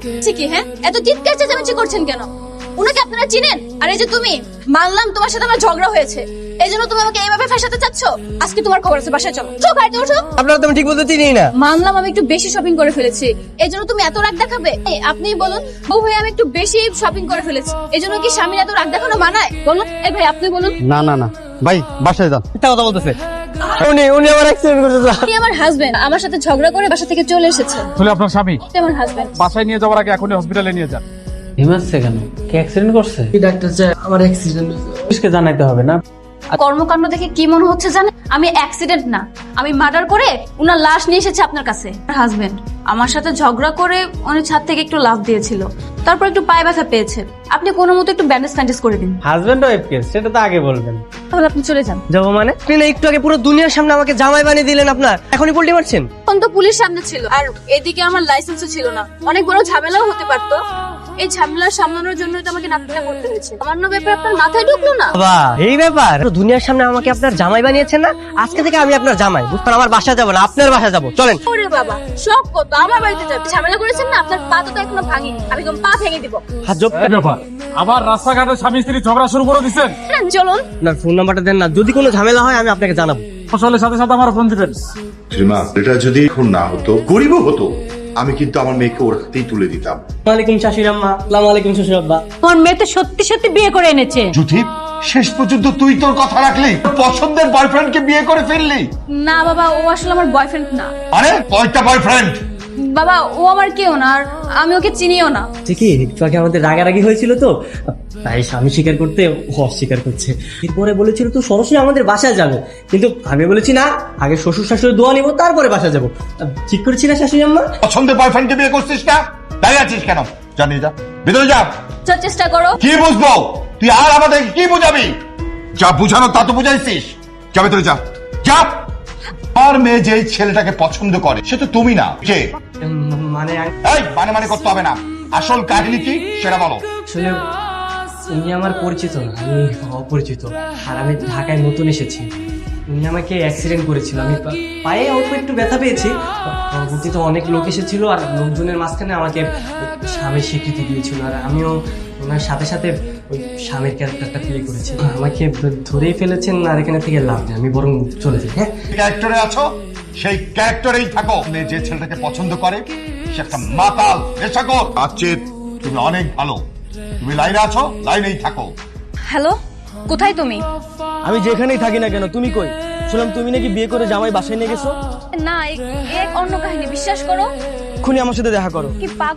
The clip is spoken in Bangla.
কি হ্যাঁ, এত চিৎকার চেঁচামেচি করছেন কেন? উনাকে আপনারা চিনেন? আর এই যে তুমি, মানলাম তোমার সাথে আমার ঝগড়া হয়েছে, এই জন্য তুমি আমাকে এইভাবে ফাঁসাতে চাচ্ছ। আজকে তোমার খবর আছে, বাসায় চলো। চো গাড়িতে ওঠো। আপনারা তো ঠিক বলতে চিনি না। মানলাম আমি একটু বেশি শপিং করে ফেলেছি, এই জন্য তুমি এত রাগ দেখাবে? আপনিই বলুন, বউ হয়ে আমি একটু বেশি শপিং করে ফেলেছি, এই জন্য কি স্বামীর এত রাগ দেখানো মানায়? বলুন এই ভাই, আপনি বলুন। না না না ভাই, বাসায় যান। মিথ্যা কথা বলতেছে। উনি আমার অ্যাক্সিডেন্ট করেছে। আপনি আমার হাজবেন্ড, আমার সাথে ঝগড়া করে বাসা থেকে চলে এসেছেন। আসলে আপনার স্বামী আপনি আমার হাজবেন্ড। বাসায় নিয়ে যাওয়ার আগে এখনই হসপিটালে নিয়ে যান। হিমাচ্ছে কেন? কি অ্যাক্সিডেন্ট করছে? ডাক্তার স্যার, আমার অ্যাক্সিডেন্ট হয়েছে। পুলিশকে জানাইতে হবে না? কর্মকাণ্ড দেখে কি মনে হচ্ছে জানেন? আমি অ্যাক্সিডেন্ট না, আমি মার্ডার করে উনার লাশ নিয়ে এসেছি আপনার কাছে। হাজবেন্ড আমার সাথে ঝগড়া করে উনি ছাদ থেকে একটু লাফ দিয়েছিল, তারপর একটু পায়ে ব্যথা পেয়েছে। আপনি কোনো মতো একটু ব্যান্ডেজ ফ্যান্ডেজ করে দিন। হাজবেন্ড ওয়াইফ কেস, সেটা তো আগে বলবেন। তাহলে আপনি চলে যান। যাবো মানে? আপনি না একটু আগে পুরো দুনিয়ার সামনে আমাকে জামাই বানিয়ে দিলেন, আপনার এখনই পল্টি মারছেন। তখন তো পুলিশ সামনে ছিল, আর এদিকে আমার লাইসেন্সও ছিল না, অনেক বড় ঝামেলাও হতে পারতো। এই ঝামেলা সামলানোর জন্য তো আমাকে নাটকটা করতে হয়েছে। সামান্য ব্যাপার আপনার মাথায় ঢুকলো না? বাবা, এই ব্যাপার? পুরো দুনিয়ার সামনে আমাকে আপনার জামাই বানিয়েছেন না? আজকে থেকে আমি আপনার জামাই, বুঝতেন? আমার বাসা যাবো না, আপনার বাসা যাবো। চলেন। ওরে বাবা, সব কত আমার বাড়িতে যাবে। ঝামেলা করেছেন না, আপনার পা তো এখনো ভাঙিনি, আমি একদম পা ভেঙে দিব। হাত জোপ। এই ব্যাপার, আবার রাস্তাঘাটে স্বামী স্ত্রী ঝগড়া শুরু করে দিচ্ছেন। চলুন। আপনার ফোন নাম্বারটা দেন না, যদি কোনো ঝামেলা হয় আমি আপনাকে জানাবো। ফসলের সাথে সাথে আমার ফোন দিবেন। শ্রীমা, এটা যদি এখন না হতো, গরিবও হতো, আমি কিন্তু আমার মেয়েকে ওর হাতেই তুলে দিতাম। ওয়ালাইকুম শাশুড়ি আম্মা। আসসালামু আলাইকুম শ্বশুর আব্বা। তোর মেয়ে তো সত্যি সত্যি বিয়ে করে এনেছে। জ্যোতি, শেষ পর্যন্ত তুই তোর কথা রাখলি, পছন্দের বয়ফ্রেন্ডকে বিয়ে করে ফেললি। না বাবা, ও আসলে আমার বয়ফ্রেন্ড না। আরে কয়টা বয়ফ্রেন্ড? বাবা, ও আমার কেউ না, আর আমি ওকে চিনিও না। ঠিকই, একটু আগে আমাদের রাগারাগি হয়েছিল তো, তাই স্বামী স্বীকার করতে ও অস্বীকার করছে। এরপরে বলেছিল তো সরাসরি আমাদের বাসায় যাবে, কিন্তু আমি বলেছি না, আগে শ্বশুর শাশুড়ি দোয়া নিবো, তারপরে বাসা যাবো। ঠিক করেছি না শাশুড়ি আম্মা? পছন্দের বয়ফ্রেন্ডকে বিয়ে করছিস না? তাই আছিস কেন? জানিয়ে যা, ভিতরে যা। চেষ্টা করো। কি বুঝবো? তুই আর আমাদের কি বুঝাবি? যা বুঝানো তা তো বুঝাইছিস। যা ভেতরে যা, যা। আর মেয়ে যে ছেলেটাকে পছন্দ করে সে তো তুমি না। কে? মানে এই মানে করতে হবে না, আসল কাহিনী কি সেটা বলো। আসলে উনি আমার পরিচিত না, আমি অপরিচিত। আর আমি ঢাকায় নতুন এসেছি। উনি আমাকে অ্যাক্সিডেন্ট করেছিল, আমি পায়ে অল্প একটু ব্যথা পেয়েছি। পরবর্তীতে অনেক লোক এসেছিল, আর লোকজনের মাঝখানে আমাকে স্বামীর স্বীকৃতি দিয়েছিল, আর আমিও ওনার সাথে সাথে ওই স্বামীর ক্যারেক্টারটা প্লে করেছি। আমাকে ধরেই ফেলেছেন, আর এখানে থেকে লাভ নেই, আমি বরং চলে যাই। হ্যাঁ, ক্যারেক্টারে আছো, সেই ক্যারেক্টারেই থাকো। মেয়ে যে ছেলেটাকে পছন্দ করে সে একটা মাতাল, নেশাখোর। আচ্ছেদ, তুমি অনেক ভালো, তুমি লাইনে আছো, লাইনেই থাকো। হ্যালো, কোথায় তুমি? আমি যেখানেই থাকি না কেন, তুমি কই? শুনলাম তুমি নাকি বিয়ে করে জামাই বাসায় নিয়ে গেছো। না, এক অন্য কাহিনী, বিশ্বাস করো। এক্ষুনি আমার সাথে দেখা করো। কি পাগল?